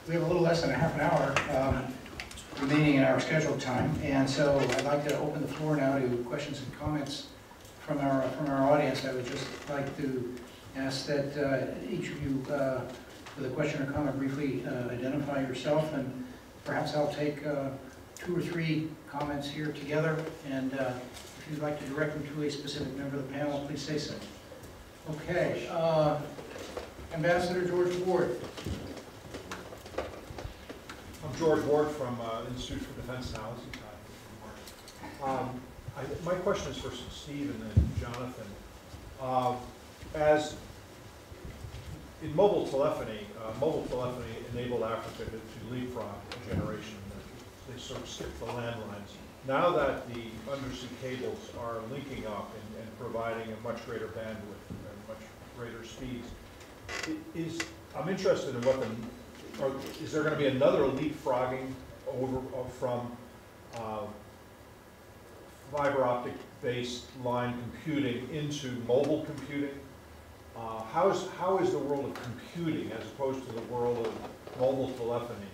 We have a little less than a half an hour remaining in our scheduled time, and so I'd like to open the floor now to questions and comments from our audience. I would just like to ask that each of you, with a question or comment, briefly identify yourself, and perhaps I'll take 2 or 3 comments here together, and if you'd like to direct them to a specific member of the panel, please say so. Okay, Ambassador George Ward. I'm George Ward from Institute for Defense Analysis. My question is for Steve and then Jonathan. As in mobile telephony enabled Africa to leapfrog a generation. They sort of skipped the landlines. Now that the undersea cables are linking up and providing a much greater bandwidth and much greater speeds, I'm interested in what is there going to be another leapfrogging from fiber optic based line computing into mobile computing? How is the world of computing, as opposed to the world of mobile telephony,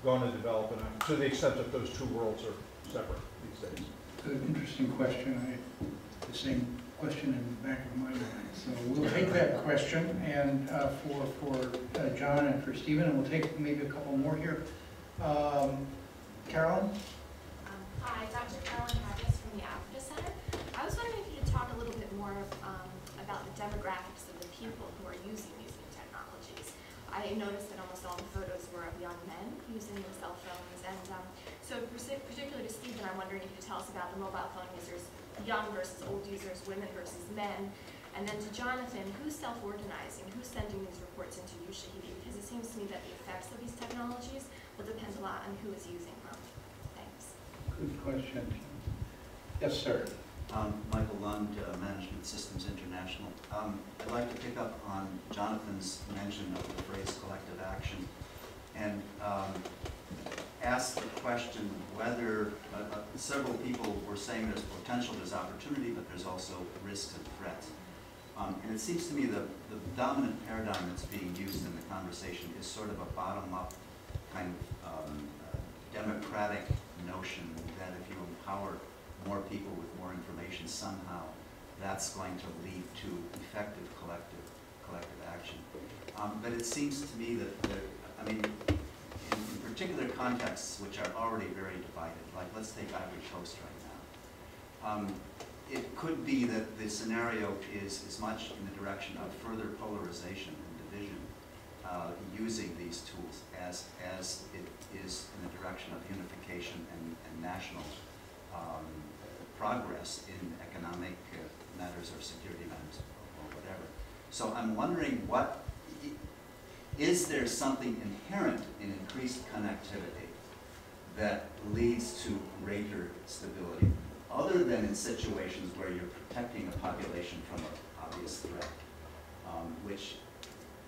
going to develop, to the extent that those two worlds are separate these days? Good, interesting question. I had the same question in the back of my mind. So we'll take that question, and for John and for Stephen, and we'll take maybe a couple more here. Carolyn? Hi, Dr. Carolyn Haggis from the Africa Center. I was wondering if you could talk a little bit more about the demographics of the people who are using these new technologies. I noticed that almost all the photos were of young men using their cell phones, and so particularly to Stephen, I'm wondering if you could tell us about the mobile phone users, young versus old users, women versus men, and then to Jonathan, who's self-organizing, who's sending these reports into you, Shahidi? Because it seems to me that the effects of these technologies will depend a lot on who is using them. Thanks. Good question. Yes, sir. Michael Lund, Management Systems International. I'd like to pick up on Jonathan's mention of the phrase collective action and ask the question whether several people were saying there's potential, there's opportunity, but there's also risks and threats. And it seems to me the dominant paradigm that's being used in the conversation is sort of a bottom-up kind of democratic notion that if you empower more people with more information, somehow that's going to lead to effective collective action. But it seems to me that, in particular contexts which are already very divided, like let's take Ivory Coast right now, it could be that the scenario is as much in the direction of further polarization and division using these tools as it is in the direction of unification and national progress in economic matters or security matters or whatever. So I'm wondering, is there something inherent in increased connectivity that leads to greater stability, other than in situations where you're protecting a population from an obvious threat, which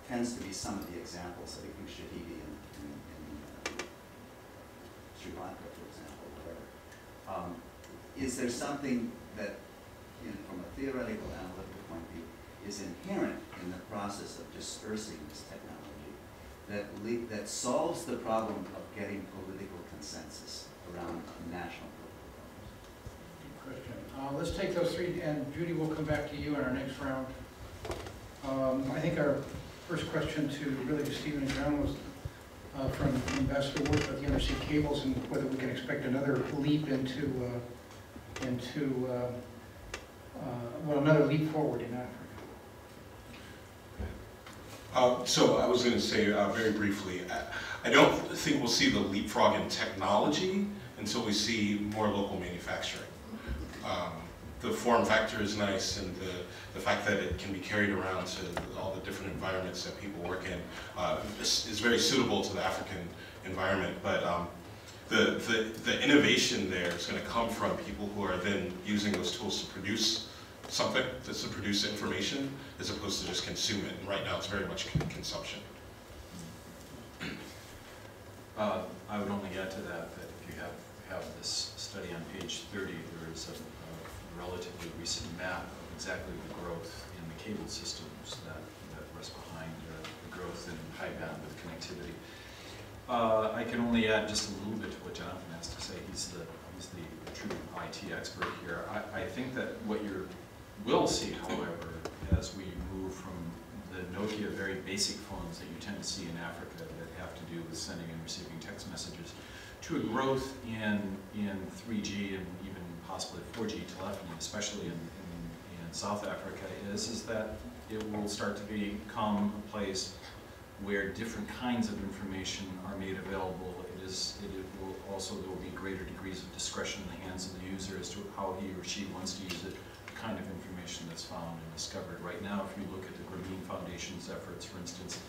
tends to be some of the examples, I think Shahidi in Sri Lanka, for example, whatever. Is there something that, from a theoretical, analytical point of view, is inherent in the process of dispersing this technology that solves the problem of getting political consensus around national political Good question. Let's take those 3, and Judy, will come back to you in our next round. I think our first question to Stephen and John was from Ambassador Ward about the undersea cables and whether we can expect another leap another leap forward in Africa. So I was going to say very briefly, I don't think we'll see the leapfrog in technology until we see more local manufacturing. The form factor is nice, and the fact that it can be carried around to all the different environments that people work in is very suitable to the African environment. But the innovation there is going to come from people who are then using those tools to produce something, to produce information, as opposed to just consume it. And right now it's very much consumption. I would only add to that if you have this study on page 30, there is a relatively recent map of exactly the growth in the cable systems that rest behind the growth in high bandwidth connectivity. I can only add just a little bit to what Jonathan has to say. He's the true IT expert here. I think that what you will see, however, as we move from the Nokia very basic phones that you tend to see in Africa that have to do with sending and receiving text messages, to a growth in 3G and even possibly 4G telephony, especially in South Africa, is that it will start to become a place where different kinds of information are made available. It will also, there will be greater degrees of discretion in the hands of the user as to how he or she wants to use it, the kind of information that's found and discovered. Right now, if you look at the Grameen Foundation's efforts, for instance,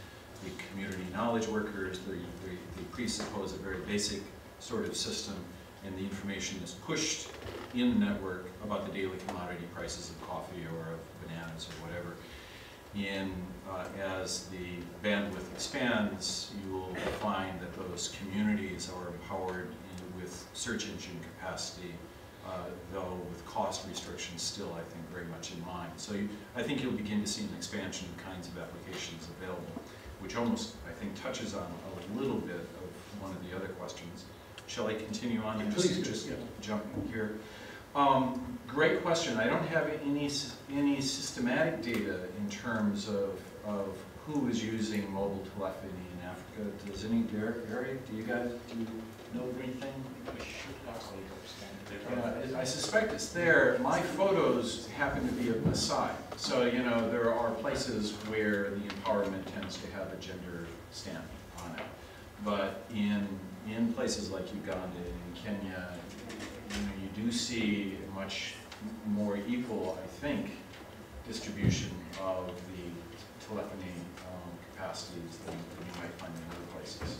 the community knowledge workers, they presuppose a very basic sort of system, and the information is pushed in the network about the daily commodity prices of coffee or of bananas or whatever. As the bandwidth expands, you will find that those communities are empowered with search engine capacity, though with cost restrictions still, I think, very much in mind. So I think you'll begin to see an expansion of kinds of applications available, which almost, I think, touches on a little bit of one of the other questions. Shall I continue on and just jump in here? Great question. I don't have any systematic data in terms of who is using mobile telephony in Africa. Does any, Eric, do you know of anything? I suspect it's there. My photos happen to be of Maasai. So, you know, there are places where the empowerment tends to have a gender stamp on it. But in places like Uganda and Kenya, you know, you do see a much more equal, I think, distribution of the telephony capacities than you might find in other places.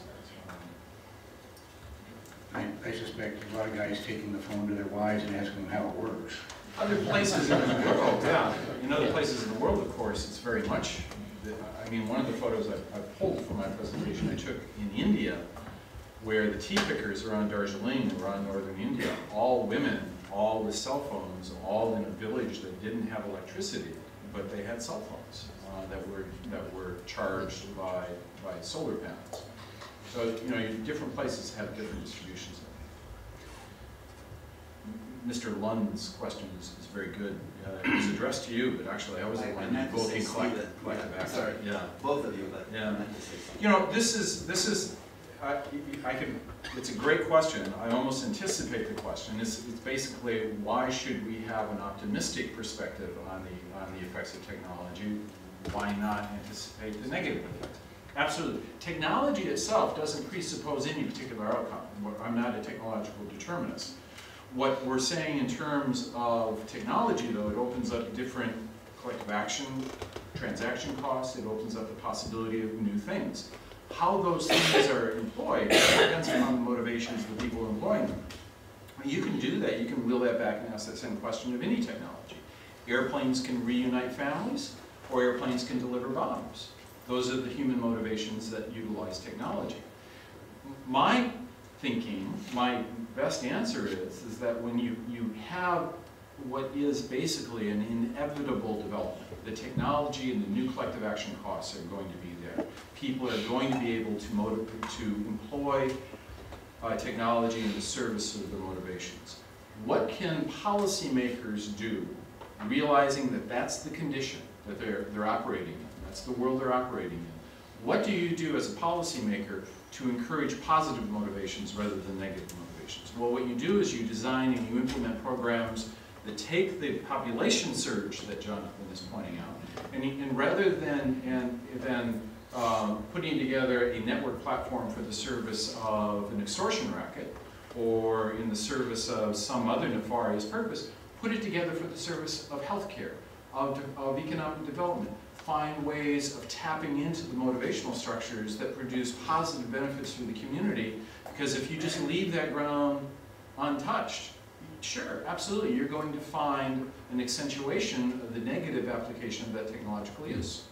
I suspect a lot of guys taking the phone to their wives and asking them how it works. Other places in the world, yeah. In other places in the world, of course, it's very much, I mean, one of the photos I pulled from my presentation I took in India, where the tea pickers around Darjeeling, around northern India, all women, all with cell phones, all in a village that didn't have electricity, but they had cell phones that were charged by solar panels. So, you know, different places have different distributions. Mr. Lund's question is very good. It was addressed to you, but actually I was the one voting collective action. Sorry, yeah, both of you, but yeah. I meant to say something. You know, this is it's a great question. I almost anticipate the question. It's basically, why should we have an optimistic perspective on the effects of technology? Why not anticipate the negative effects? Absolutely. Technology itself doesn't presuppose any particular outcome. I'm not a technological determinist. What we're saying in terms of technology, though, it opens up different collective action, transaction costs. It opens up the possibility of new things. How those things are employed depends on the motivations of the people employing them. You can do that. You can wheel that back and ask that same question of any technology. Airplanes can reunite families, or airplanes can deliver bombs. Those are the human motivations that utilize technology. My thinking, my best answer is that when you have what is basically an inevitable development, the technology and the new collective action costs are going to be there. People are going to be able to employ technology in the service of their motivations. What can policymakers do, realizing that that's the condition that they're operating in? That's the world they're operating in. What do you do as a policymaker to encourage positive motivations rather than negative motivations? Well, what you do is you design and you implement programs that take the population surge that Jonathan is pointing out, and rather than putting together a network platform for the service of an extortion racket or in the service of some other nefarious purpose, put it together for the service of healthcare, of economic development. Find ways of tapping into the motivational structures that produce positive benefits for the community, because if you just leave that ground untouched, sure, absolutely, you're going to find an accentuation of the negative application of that technological use.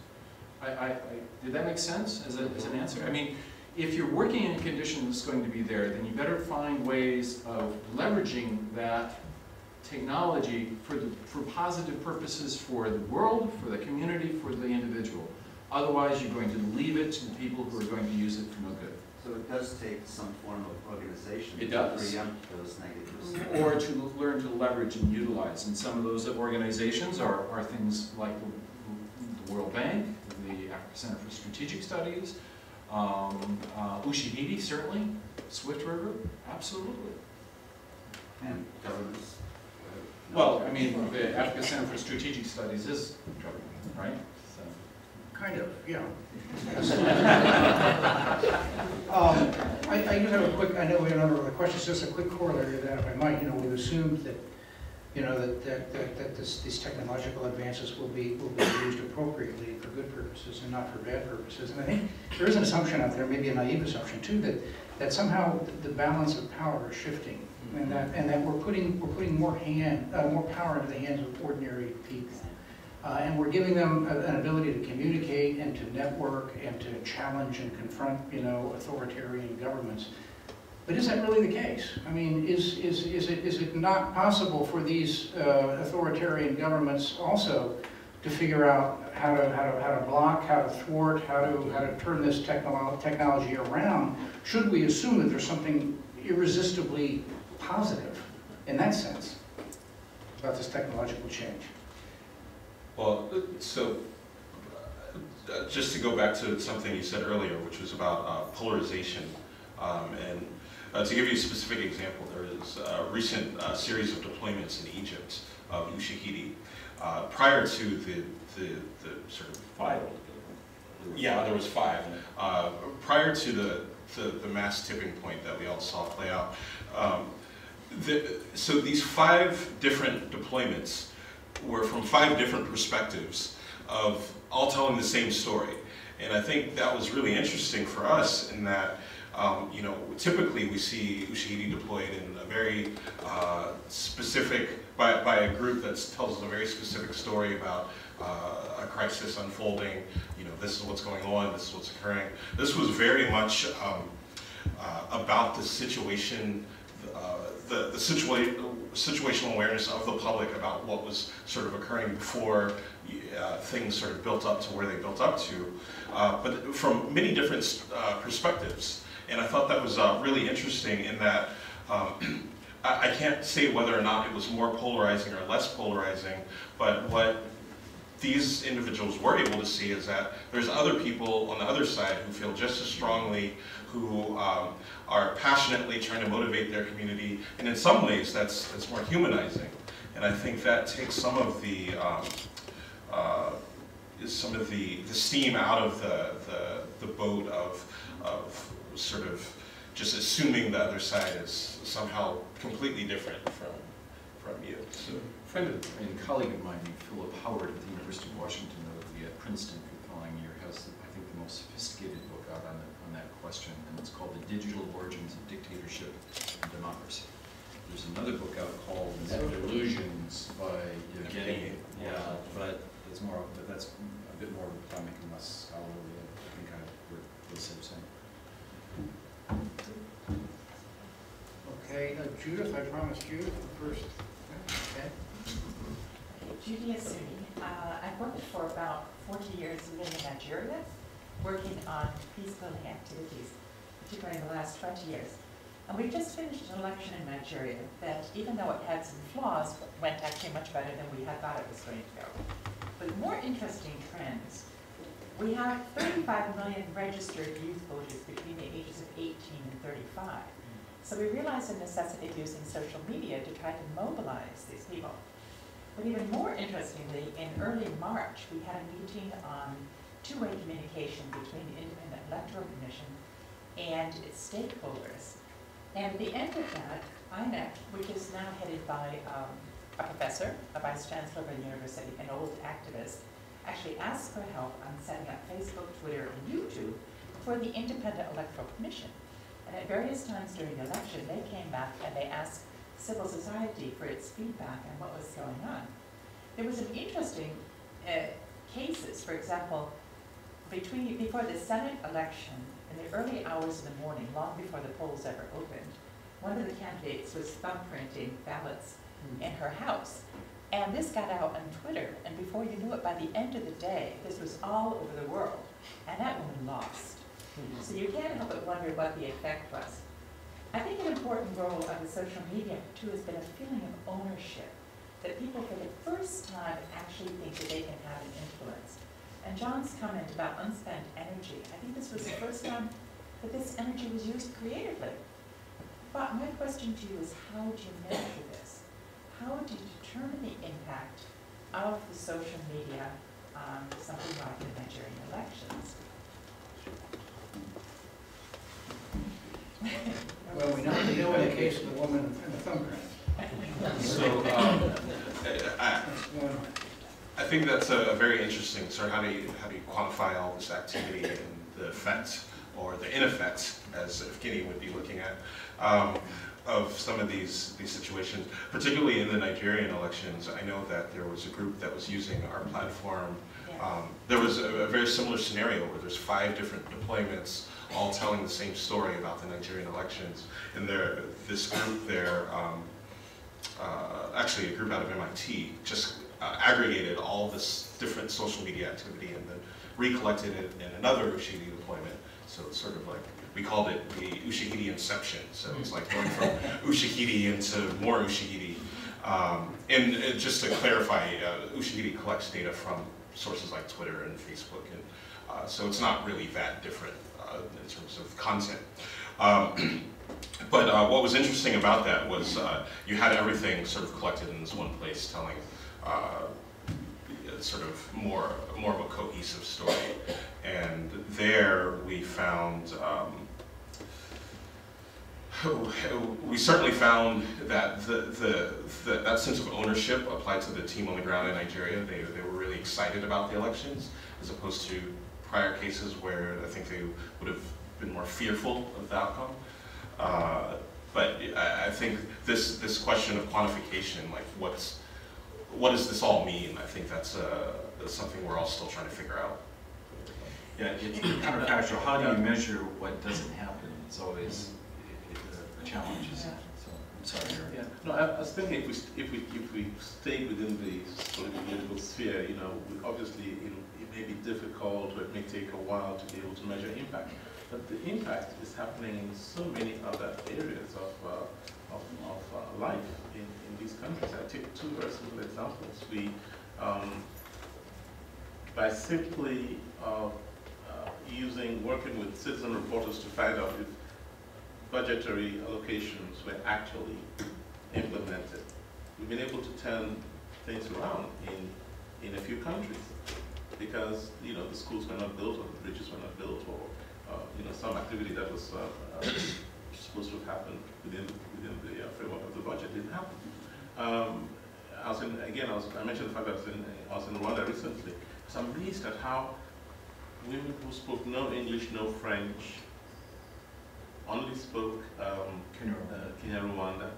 Did that make sense as an answer? I mean, if you're working in a condition that's going to be there, then you better find ways of leveraging that technology for positive purposes for the world, for the community, for the individual. Otherwise, you're going to leave it to the people who are going to use it for no good. So it does take some form of organization It to does. preempt those negatives. Or to learn to leverage and utilize. And some of those organizations are things like the World Bank, the Africa Center for Strategic Studies, Ushahidi certainly, Swift River, absolutely. And governments. Well, I mean, the Africa Center for Strategic Studies is government, right? So. Kind of, yeah. I do have a quick, I know we have a number of other questions, just a quick corollary to that, if I might. We've assumed that, that these technological advances will be used appropriately for good purposes and not for bad purposes. And I think there is an assumption out there, maybe a naive assumption too, that somehow the balance of power is shifting, and that we're putting more power into the hands of ordinary people. And we're giving them an ability to communicate and to network and to challenge and confront, authoritarian governments. But is that really the case? I mean, is it not possible for these authoritarian governments also to figure out how to block, how to thwart, how to turn this technology around? Should we assume that there's something irresistibly positive in that sense about this technological change? Well, so just to go back to something you said earlier, which was about polarization, and to give you a specific example, there is a recent series of deployments in Egypt of Ushahidi. Prior to the sort of 5. Yeah, there was 5. Prior to the mass tipping point that we all saw play out, so these 5 different deployments were from 5 different perspectives of all telling the same story. And I think that was really interesting for us in that, typically we see Ushahidi deployed in a very specific, by a group that tells us a very specific story about a crisis unfolding, this is what's going on, this is what's occurring. This was very much about the situation, the situational awareness of the public about what was sort of occurring before things sort of built up to where they built up to, but from many different perspectives. And I thought that was really interesting in that I can't say whether or not it was more polarizing or less polarizing, but what these individuals were able to see is that there's other people on the other side who feel just as strongly, who are passionately trying to motivate their community, and in some ways that's more humanizing. And I think that takes some of the steam out of the boat of sort of just assuming the other side is somehow completely different from you. So. A friend and colleague of mine, Philip Howard at the University of Washington, at Princeton for the following year, has, I think, the most sophisticated book out on that question, and it's called The Digital Origins of Dictatorship and Democracy. There's another book out called Net Delusions by Evgeny. Yeah, but that's a bit more academic and less scholarly. I think I would say the same. Okay, Judith, I promised Judith first. Okay. Judy Asuni. I've worked for about 40 years living in Nigeria, working on peace-building activities, particularly in the last 20 years. And we've just finished an election in Nigeria that, even though it had some flaws, went actually much better than we had thought it was going to go. But more interesting trends. We have 35 million registered youth voters between the ages of 18 and 35. So we realized the necessity of using social media to try to mobilize these people. But even more interestingly, in early March, we had a meeting on two-way communication between the Independent Electoral Commission and its stakeholders. And at the end of that, INEC, which is now headed by a professor, a vice chancellor of a university, an old activist, actually asked for help on setting up Facebook, Twitter, and YouTube for the Independent Electoral Commission. And at various times during the election, they came back and they asked civil society for its feedback on what was going on. There was some interesting cases. For example, before the Senate election, in the early hours of the morning, long before the polls ever opened, one of the candidates was thumbprinting ballots in her house. And this got out on Twitter, and before you knew it, by the end of the day, this was all over the world, and that woman lost. So you can't help but wonder what the effect was. I think an important role of the social media, too, has been a feeling of ownership, that people for the first time actually think that they can have an influence. And John's comment about unspent energy, I think this was the first time that this energy was used creatively. But my question to you is, how do you measure this? How do you determine the impact of the social media on something like the Nigerian elections? Well, we know in the case of the woman in the thumbprint. So I think that's a very interesting sort of how do you quantify all this activity and the effect or the ineffect, as Evgeny would be looking at, of some of these situations, particularly in the Nigerian elections. I know that there was a group that was using our platform. There was a very similar scenario where there's 5 different deployments all telling the same story about the Nigerian elections. And this group there, actually a group out of MIT, just aggregated all this different social media activity and then recollected it in another Ushahidi deployment. So it's sort of like, we called it the Ushahidi inception. So it's like going from Ushahidi into more Ushahidi. And just to clarify, Ushahidi collects data from sources like Twitter and Facebook. And so it's not really that different in terms of content. But what was interesting about that was you had everything sort of collected in this one place, telling sort of more of a cohesive story. And there we found, we certainly found that that sense of ownership applied to the team on the ground in Nigeria. They were really excited about the elections, as opposed to prior cases where I think they would have been more fearful of the outcome. But I think this question of quantification, like what does this all mean? I think that's something we're all still trying to figure out. Yeah, it's counterfactual. How do you measure what doesn't happen? It's always a challenge. So, I'm sorry. Yeah. No, I was thinking if we stay within the political sphere, obviously it may be difficult, or it may take a while to be able to measure impact. But the impact is happening in so many other areas of life in these countries. I take 2 very simple examples. We, by simply working with citizen reporters to find out if budgetary allocations were actually implemented, we've been able to turn things around in a few countries, because the schools were not built, or the bridges were not built, or some activity that was supposed to have happened within the framework of the budget didn't happen. I mentioned the fact that I was in Rwanda recently. So I'm amazed at how women who spoke no English, no French, only spoke Kinyarwanda,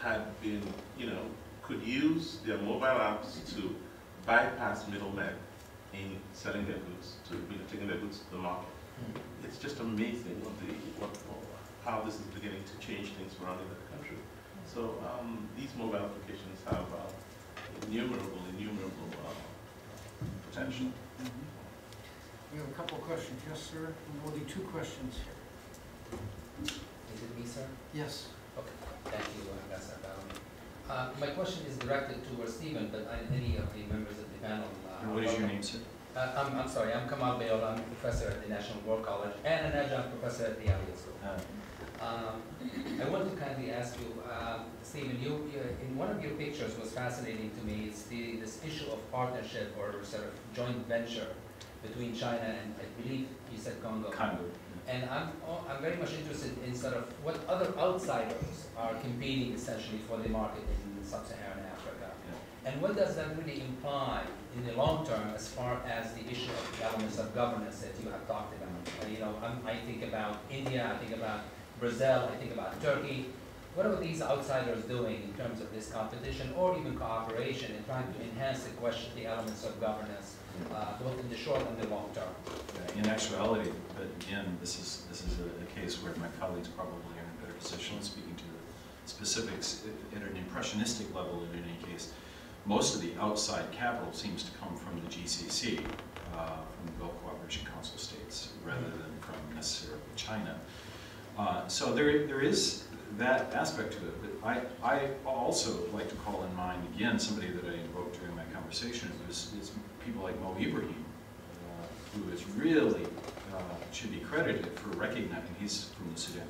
had been, could use their mobile apps to bypass middlemen in selling their goods, taking their goods to the market. It's just amazing how this is beginning to change things around in the country. So these mobile applications have innumerable potential. We have a couple of questions. Yes, sir. And we'll do 2 questions here. Is it me, sir? Yes. Okay. Thank you, Ambassador Bellamy. My question is directed towards Stephen, but any of the members of the panel. What is your name, sir? I'm sorry, I'm Kamal Bayol. I'm a professor at the National War College and an adjunct professor at the Elliott School. I want to kindly ask you, Stephen, you in one of your pictures was fascinating to me. It's this issue of partnership or sort of joint venture between China and, I believe you said Congo. Congo. And I'm very much interested in sort of what other outsiders are competing essentially for the market in sub-Saharan Africa. Yeah. And what does that really imply in the long term as far as the issue of the elements of governance that you have talked about? I think about India, I think about Brazil, I think about Turkey. What are these outsiders doing in terms of this competition or even cooperation in trying to enhance the elements of governance, both in the short and the long term? In actuality, but again, this is a case where my colleagues probably are in a better position speaking to the specifics at an impressionistic level. In any case, most of the outside capital seems to come from the GCC, from the Gulf Cooperation Council states, rather than from China. So there is that aspect to it. But I also like to call in mind, again, somebody that I invoked during my conversation is people like Mo Ibrahim, who is really, should be credited for recognizing, he's from the Sudan,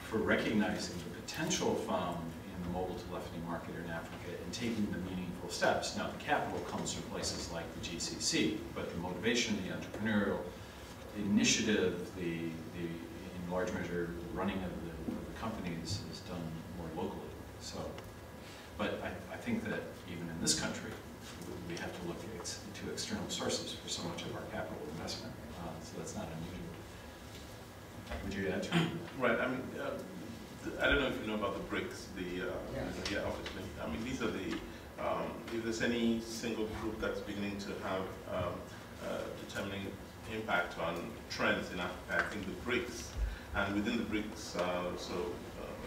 for recognizing the potential found in the mobile telephony market in Africa and taking the meaningful steps. Now, the capital comes from places like the GCC, but the motivation, the entrepreneurial initiative, in large measure, the running of the companies is done more locally. So, but I think that even in this country, we have to look to external sources for so much of our capital investment. So that's not unusual. Would you add to it? Right. I mean, I don't know if you know about the BRICS. Yeah, obviously. I mean, these are the. If there's any single group that's beginning to have determining impact on trends in Africa, I think the BRICS, and within the BRICS,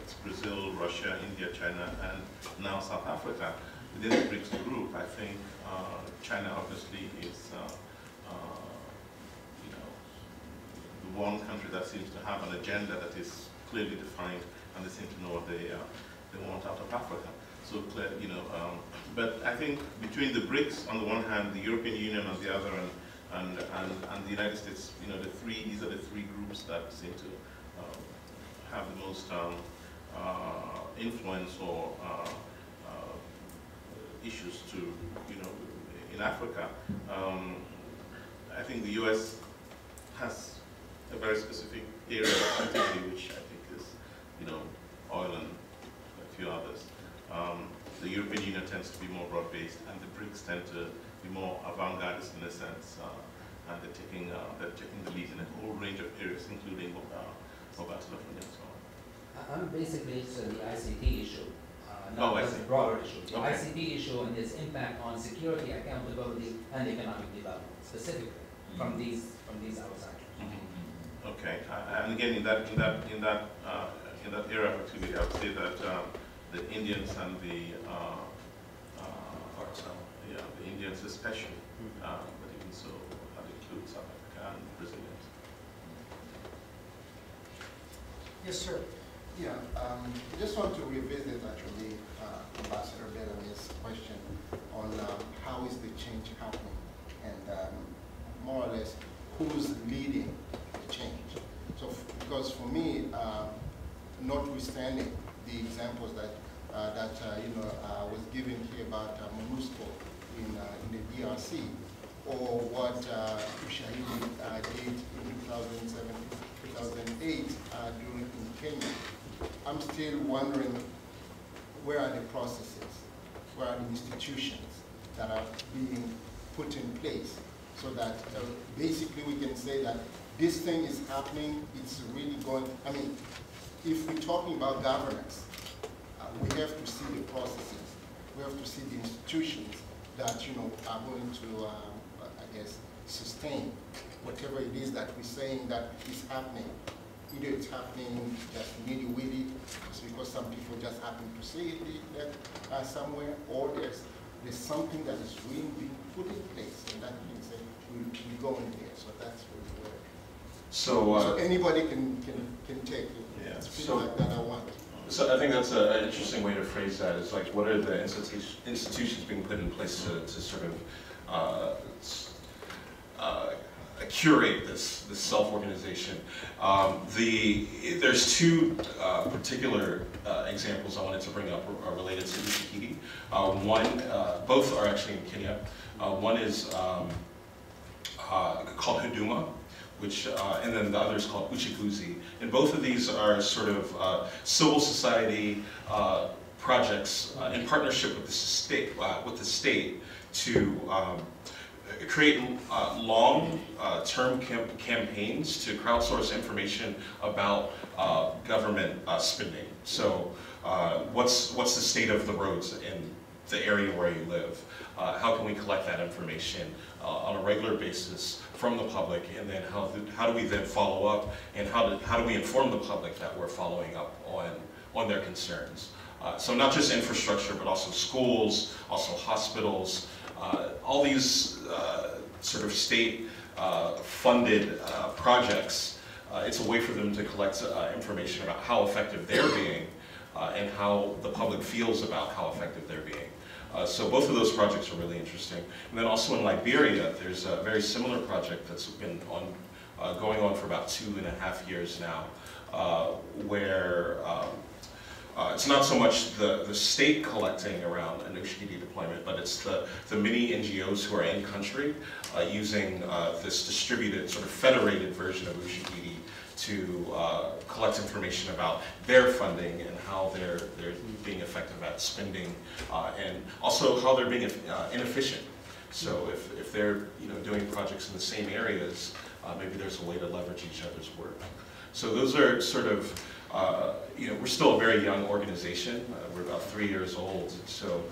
it's Brazil, Russia, India, China, and now South Africa. Within the BRICS group, I think China obviously is the one country that seems to have an agenda that is clearly defined, and they seem to know what they want out of Africa. So clear, but I think between the BRICS on the one hand, the European Union on the other, and the United States, these are the three groups that seem to have the most influence or issues to, in Africa. I think the U.S. has a very specific area of activity, which I think is, oil and a few others. The European Union tends to be more broad-based, and the BRICS tend to be more avant-gardist in a sense, and they're taking the lead in a whole range of areas, including mobile telephony and so on. I'm basically interested in the ICT issue, not just the broader issue. The Okay. ICT issue and its impact on security, accountability, and economic development, specifically from these outsiders. Mm-hmm. Okay, and again, in that area of activity, I would say that the Indians and the Indians especially, but even so, that includes South Africa and Brazilians. Yes, sir. Yeah, I just want to revisit actually Ambassador Bellamy's question on how is the change happening, and more or less who's leading the change. So, because for me, notwithstanding the examples that was given here about MONUSCO in the DRC, or what Ushahidi did in 2007, 2008 in Kenya, I'm still wondering where are the processes, where are the institutions that are being put in place so that basically we can say that this thing is happening, it's really going, I mean, if we're talking about governance, we have to see the processes, we have to see the institutions that are going to, I guess, sustain whatever it is that we're saying that is happening. Either it's happening just nitty-witty, just because some people just happen to say it somewhere, or there's something that is really being put in place, and that means that we're going there. So that's really where. So anybody can take it. Yeah. It's pretty like that I want. So I think that's an interesting way to phrase that. Is like, what are the institutions being put in place to sort of curate this self-organization? There's two particular examples I wanted to bring up related to Ushahidi. Both are actually in Kenya. One is called Huduma, which, and then the other is called Uchaguzi. And both of these are sort of civil society projects in partnership with the state to create long-term campaigns to crowdsource information about government spending. So, what's the state of the roads in the area where you live? How can we collect that information on a regular basis from the public, and then how do we then follow up, and how do we inform the public that we're following up on their concerns? So not just infrastructure, but also schools, also hospitals, all these sort of state funded projects it's a way for them to collect information about how effective they're being and how the public feels about how effective they're being. So both of those projects are really interesting. And then also in Liberia, there's a very similar project that's been going on for about 2.5 years now, where it's not so much the state collecting around an Ushahidi deployment, but it's the many NGOs who are in country using this distributed, sort of federated version of Ushahidi to collect information about their funding and how they're being effective at spending, and also how they're being inefficient. So if they're doing projects in the same areas, maybe there's a way to leverage each other's work. So those are sort of, we're still a very young organization. We're about 3 years old. So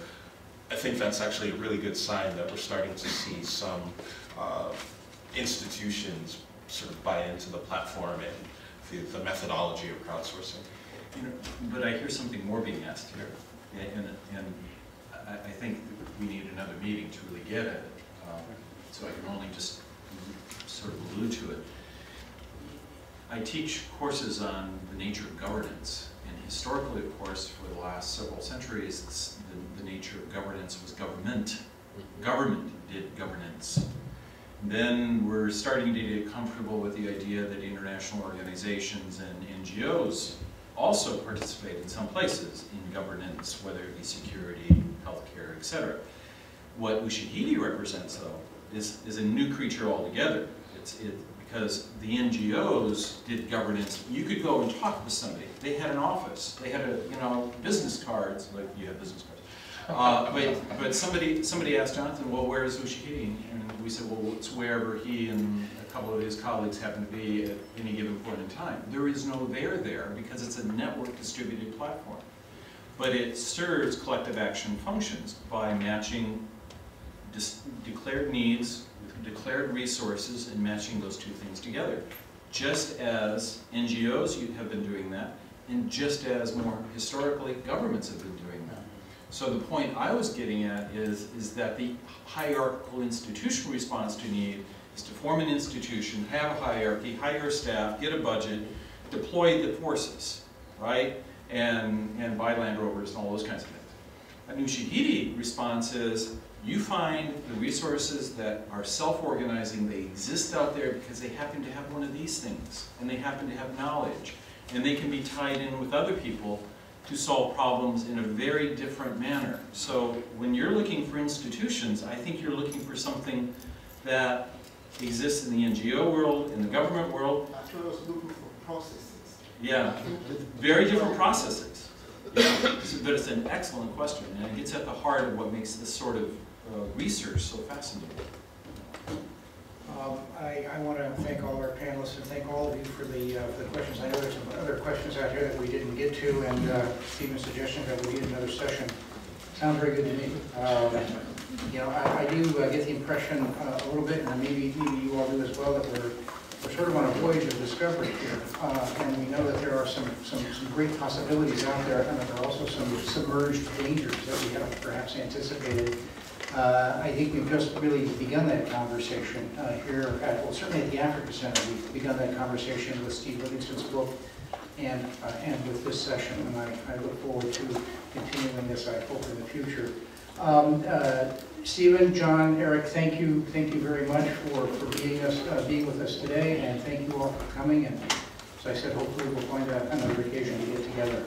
I think that's actually a really good sign that we're starting to see some institutions sort of buy into the platform and the methodology of crowdsourcing. But I hear something more being asked here, and I think we need another meeting to really get at it. So I can only just sort of allude to it. I teach courses on the nature of governance, and historically, of course, for the last several centuries, the nature of governance was government. Government did governance. Then we're starting to get comfortable with the idea that international organizations and NGOs also participate in some places in governance, whether it be security, healthcare, etc. What Ushahidi represents, though, is a new creature altogether. Because the NGOs did governance. You could go and talk with somebody. They had an office. They had business cards, like you have business cards. But somebody asked Jonathan, well, where is Ushahidi? And we said, well, it's wherever he and a couple of his colleagues happen to be at any given point in time. There is no there because it's a network distributed platform. But it serves collective action functions by matching declared needs with declared resources and matching those two things together. Just as NGOs have been doing that, and just as more historically governments have been doing that. So the point I was getting at is that the hierarchical institutional response to need is to form an institution, have a hierarchy, hire staff, get a budget, deploy the forces, right? And buy Land Rovers and all those kinds of things. A Ushahidi response is you find the resources that are self-organizing, they exist out there because they happen to have one of these things, and they happen to have knowledge, and they can be tied in with other people to solve problems in a very different manner. So when you're looking for institutions, I think you're looking for something that exists in the NGO world, in the government world. I thought I was looking for processes. Yeah, very different processes. Yeah. But it's an excellent question, and it gets at the heart of what makes this sort of research so fascinating. I want to thank all our panelists and thank all of you for the questions. I know there's some other questions out here that we didn't get to, and Stephen's suggestion that we need another session sounds very good to me. I do get the impression a little bit, and maybe you all do as well, that we're sort of on a voyage of discovery here, and we know that there are some great possibilities out there, and that there are also some submerged dangers that we haven't perhaps anticipated. I think we've just really begun that conversation here well, certainly at the Africa Center. We've begun that conversation with Steve Livingston's book and with this session, and I look forward to continuing this, I hope, in the future. Stephen, John, Eric, thank you very much for being with us today, and thank you all for coming. And as I said, hopefully we'll find another occasion to get together.